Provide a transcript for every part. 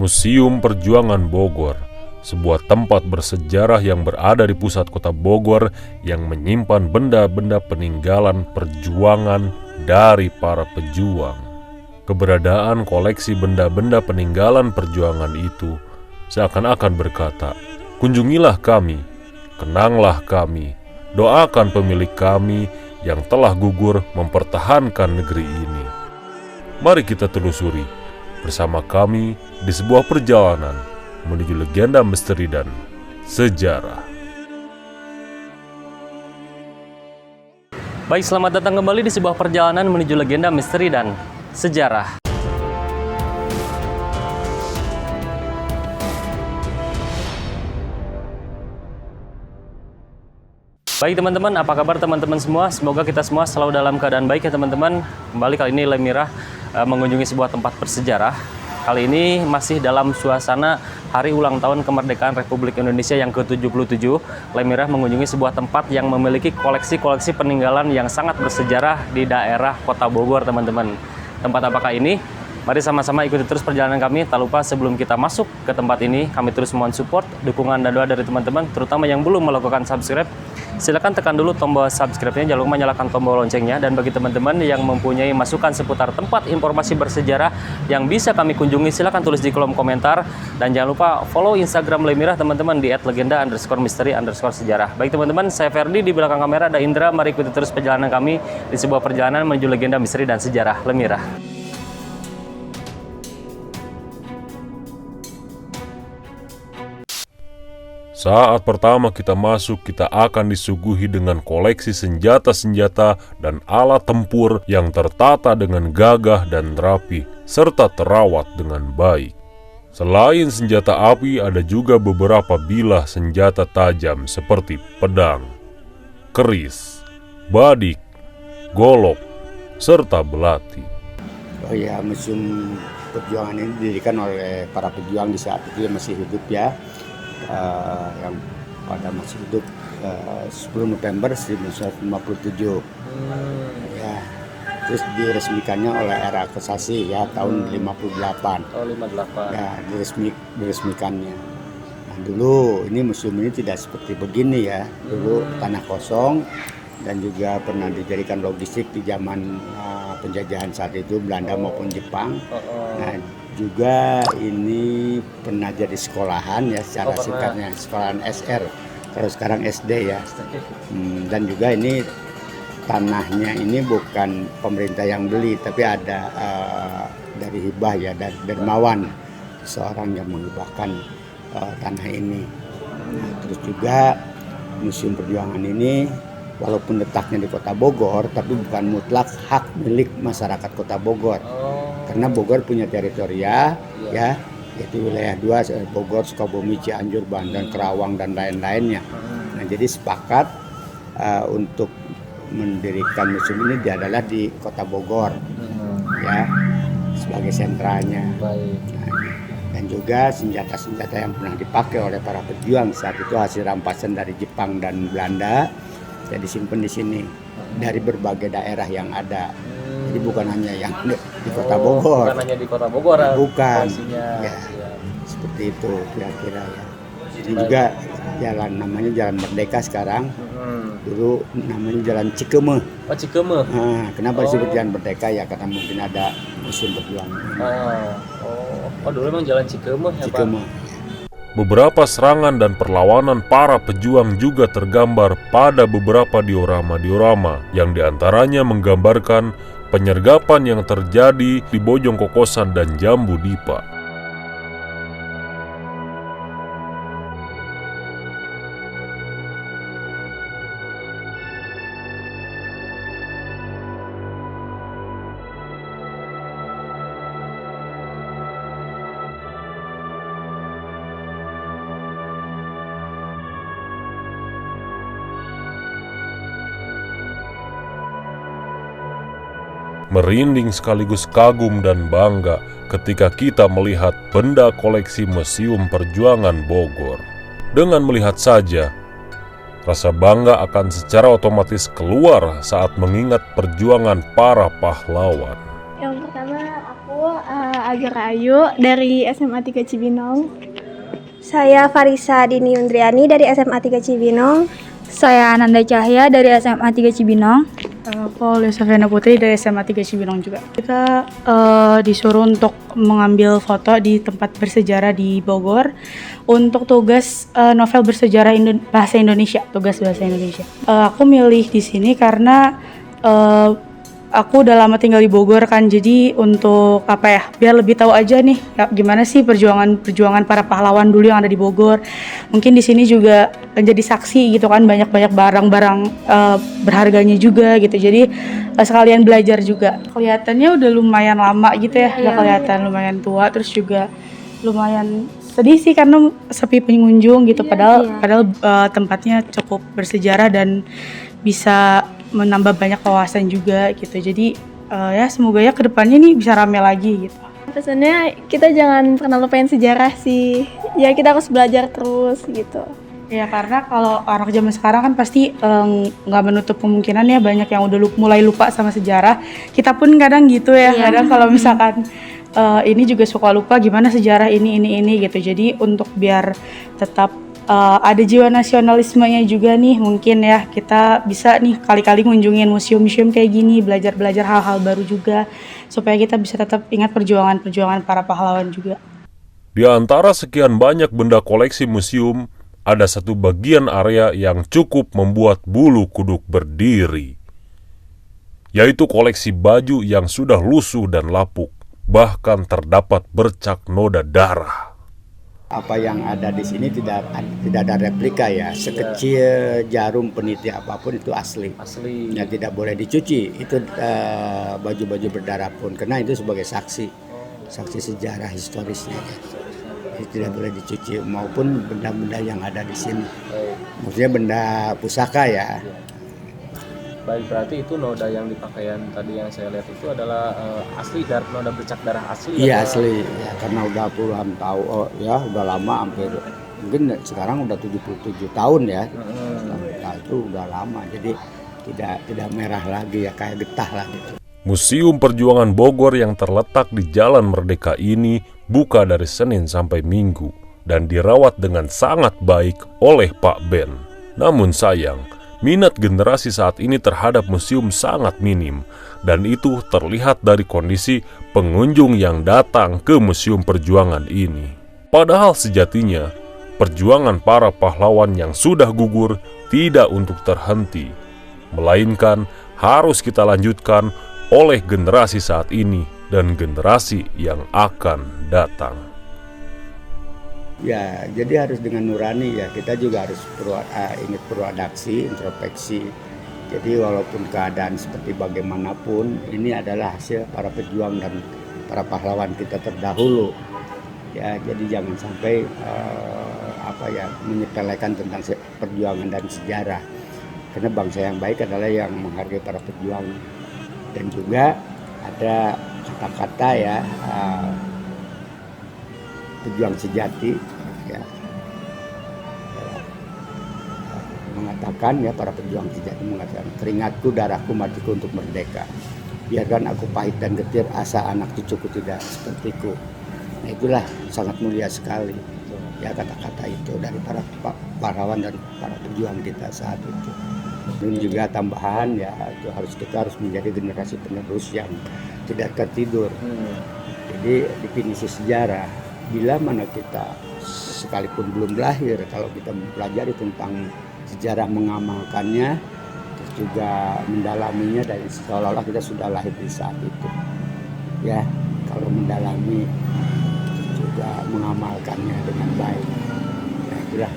Museum Perjuangan Bogor, sebuah tempat bersejarah yang berada di pusat kota Bogor yang menyimpan benda-benda peninggalan perjuangan dari para pejuang. Keberadaan koleksi benda-benda peninggalan perjuangan itu seakan-akan berkata, "Kunjungilah kami, kenanglah kami, doakan pemilik kami yang telah gugur mempertahankan negeri ini." Mari kita telusuri bersama kami di sebuah perjalanan menuju legenda misteri dan sejarah. Baik, selamat datang kembali di sebuah perjalanan menuju legenda misteri dan sejarah. Baik teman-teman, apa kabar teman-teman semua? Semoga kita semua selalu dalam keadaan baik ya teman-teman. Kembali kali ini Lemirah mengunjungi sebuah tempat bersejarah. Kali ini masih dalam suasana hari ulang tahun kemerdekaan Republik Indonesia yang ke-77. Lemirah mengunjungi sebuah tempat yang memiliki koleksi-koleksi peninggalan yang sangat bersejarah di daerah Kota Bogor teman-teman. Tempat apakah ini? Mari sama-sama ikuti terus perjalanan kami. Tak lupa sebelum kita masuk ke tempat ini, kami terus mohon support, dukungan dan doa dari teman-teman, terutama yang belum melakukan subscribe. Silakan tekan dulu tombol subscribe-nya, jangan lupa nyalakan tombol loncengnya. Dan bagi teman-teman yang mempunyai masukan seputar tempat informasi bersejarah yang bisa kami kunjungi, silakan tulis di kolom komentar. Dan jangan lupa follow Instagram Lemirah teman-teman di @legenda_misteri_sejarah. Baik teman-teman, saya Ferdi, di belakang kamera ada Indra. Mari ikuti terus perjalanan kami di sebuah perjalanan menuju legenda misteri dan sejarah Lemirah. Saat pertama kita masuk, kita akan disuguhi dengan koleksi senjata-senjata dan alat tempur yang tertata dengan gagah dan rapi, serta terawat dengan baik. Selain senjata api, ada juga beberapa bilah senjata tajam seperti pedang, keris, badik, golok, serta belati. Oh ya, Museum Perjuangan ini didirikan oleh para pejuang di saat itu yang masih hidup ya. Yang pada masih hidup 10 November 1957 ya, terus diresmikannya oleh era Kosasi ya tahun 58. Oh, 58 ya diresmikannya. Nah, dulu ini museum ini tidak seperti begini ya, dulu tanah kosong dan juga pernah dijadikan logistik di zaman penjajahan saat itu Belanda maupun Jepang. Nah, juga ini pernah jadi sekolahan ya secara singkatnya, sekolahan SR, kalau sekarang SD ya. Dan juga ini tanahnya ini bukan pemerintah yang beli, tapi ada dari hibah ya, dari dermawan, seorang yang menghibahkan tanah ini. Nah, terus juga Museum Perjuangan ini walaupun letaknya di Kota Bogor, tapi bukan mutlak hak milik masyarakat Kota Bogor. Karena Bogor punya teritoria ya, yaitu wilayah 2, Bogor, Sukabumi, Cianjur, Banten, Kerawang dan lain-lainnya. Nah, jadi sepakat untuk mendirikan museum ini adalah di Kota Bogor ya, sebagai sentranya. Nah, dan juga senjata-senjata yang pernah dipakai oleh para pejuang saat itu hasil rampasan dari Jepang dan Belanda, ya disimpan di sini dari berbagai daerah yang ada. Jadi bukan hanya yang di Kota Bogor. Bukan hanya di Kota Bogor. Bukan. Ya. Seperti itu kira-kira ya. Ini juga jalan namanya Jalan Merdeka sekarang. Dulu namanya Jalan Cikeme. Oh, Cikeme. Nah, kenapa disebut Jalan Merdeka ya? Karena mungkin ada Museum Perjuangan. Oh, dulu memang Jalan Cikeme ya, Cikeme. Pak? Beberapa serangan dan perlawanan para pejuang juga tergambar pada beberapa diorama-diorama yang diantaranya menggambarkan penyergapan yang terjadi di Bojong Kokosan dan Jambu Dipa. Merinding sekaligus kagum dan bangga ketika kita melihat benda koleksi Museum Perjuangan Bogor. Dengan melihat saja, rasa bangga akan secara otomatis keluar saat mengingat perjuangan para pahlawan. Yang pertama aku Azra Ayu dari SMA 3 Cibinong. Saya Farisa Dini Yundriani dari SMA 3 Cibinong. Saya Ananda Cahya dari SMA 3 Cibinong. Aku Lisa Putri dari SMA 3 Cibinong juga. Kita disuruh untuk mengambil foto di tempat bersejarah di Bogor untuk tugas novel bersejarah bahasa Indonesia, tugas bahasa Indonesia. Aku milih di sini karena aku udah lama tinggal di Bogor kan, jadi untuk biar lebih tahu aja nih gimana sih perjuangan para pahlawan dulu yang ada di Bogor. Mungkin di sini juga menjadi saksi gitu kan, banyak barang-barang berharganya juga gitu. Jadi sekalian belajar juga. Kelihatannya udah lumayan lama gitu ya, udah kelihatan lumayan tua, terus juga lumayan sedih sih karena sepi pengunjung gitu. Padahal tempatnya cukup bersejarah dan bisa menambah banyak wawasan juga gitu. Jadi ya semoga ya kedepannya nih bisa rame lagi gitu. Pesannya kita jangan pernah lupain sejarah sih. Ya kita harus belajar terus gitu. Ya karena kalau anak zaman sekarang kan pasti nggak menutup kemungkinan ya banyak yang udah mulai lupa sama sejarah. Kita pun kadang gitu ya. Kadang kalau misalkan ini juga suka lupa gimana sejarah ini gitu. Jadi untuk biar tetap ada jiwa nasionalismenya juga nih, mungkin ya kita bisa nih kali-kali ngunjungin museum-museum kayak gini, belajar hal-hal baru juga supaya kita bisa tetap ingat perjuangan para pahlawan juga. Di antara sekian banyak benda koleksi museum, ada satu bagian area yang cukup membuat bulu kuduk berdiri, yaitu koleksi baju yang sudah lusuh dan lapuk, bahkan terdapat bercak noda darah. Apa yang ada di sini tidak ada replika ya, sekecil jarum peniti apapun itu asli. Ya tidak boleh dicuci itu baju-baju berdarah pun, karena itu sebagai saksi sejarah historisnya. Itu tidak boleh dicuci maupun benda-benda yang ada di sini. Maksudnya benda pusaka ya. Baik, berarti itu noda yang di pakaian tadi yang saya lihat itu adalah asli, noda bercak darah asli? Iya asli, ya, karena udah puluhan tahun, ya udah lama, hampir mungkin sekarang udah 77 tahun ya. Nah, itu udah lama, jadi tidak merah lagi ya, kayak getah lah gitu. Museum Perjuangan Bogor yang terletak di Jalan Merdeka ini buka dari Senin sampai Minggu dan dirawat dengan sangat baik oleh Pak Ben. Namun sayang, minat generasi saat ini terhadap museum sangat minim, dan itu terlihat dari kondisi pengunjung yang datang ke Museum Perjuangan ini. Padahal sejatinya, perjuangan para pahlawan yang sudah gugur tidak untuk terhenti, melainkan harus kita lanjutkan oleh generasi saat ini dan generasi yang akan datang. Ya, jadi harus dengan nurani ya, kita juga harus ingat adaptasi, introspeksi. Jadi walaupun keadaan seperti bagaimanapun, ini adalah hasil para pejuang dan para pahlawan kita terdahulu. Ya, jadi jangan sampai menyepelekan tentang perjuangan dan sejarah. Karena bangsa yang baik adalah yang menghargai para pejuang. Dan juga ada kata-kata ya, pejuang sejati ya, mengatakan ya, para pejuang sejati mengatakan, keringatku, darahku, matiku untuk merdeka. Biarkan aku pahit dan getir, asa anak cucuku tidak sepertiku. Nah itulah sangat mulia sekali ya kata-kata itu dari para pahlawan dan para pejuang kita saat itu. Dan juga tambahan ya, kita harus menjadi generasi penerus yang tidak tertidur. Jadi definisi sejarah, bila mana kita sekalipun belum lahir, kalau kita mempelajari tentang sejarah, mengamalkannya, terus juga mendalaminya, dan seolah-olah kita sudah lahir di saat itu. Ya, kalau mendalami terus juga mengamalkannya dengan baik. Nah, itulah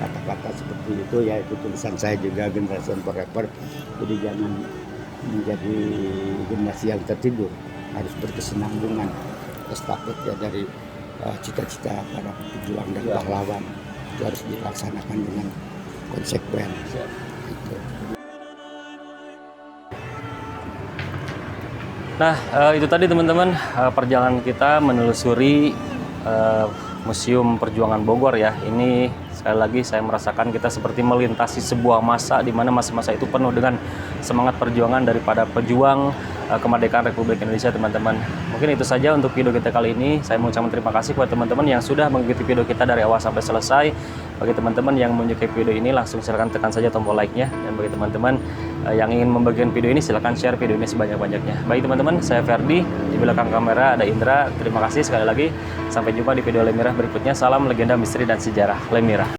kata-kata seperti itu ya, itu tulisan saya juga, generasi forever. Jadi jangan menjadi generasi yang tertidur, harus berkesinambungan estafet ya dari cita-cita para pejuang dan pahlawan. Itu harus dilaksanakan dengan konsekuen. Gitu. Nah, itu tadi teman-teman perjalanan kita menelusuri Museum Perjuangan Bogor ya. Ini sekali lagi saya merasakan kita seperti melintasi sebuah masa di mana masa-masa itu penuh dengan semangat perjuangan daripada pejuang kemerdekaan Republik Indonesia teman-teman. Mungkin itu saja untuk video kita kali ini. Saya mengucapkan terima kasih kepada teman-teman yang sudah mengikuti video kita dari awal sampai selesai. Bagi teman-teman yang menyukai video ini, langsung silahkan tekan saja tombol like-nya. Dan bagi teman-teman yang ingin membagikan video ini, silahkan share video ini sebanyak-banyaknya. Baik teman-teman, saya Ferdi, di belakang kamera ada Indra. Terima kasih sekali lagi. Sampai jumpa di video Lemirah berikutnya. Salam legenda misteri dan sejarah Lemirah.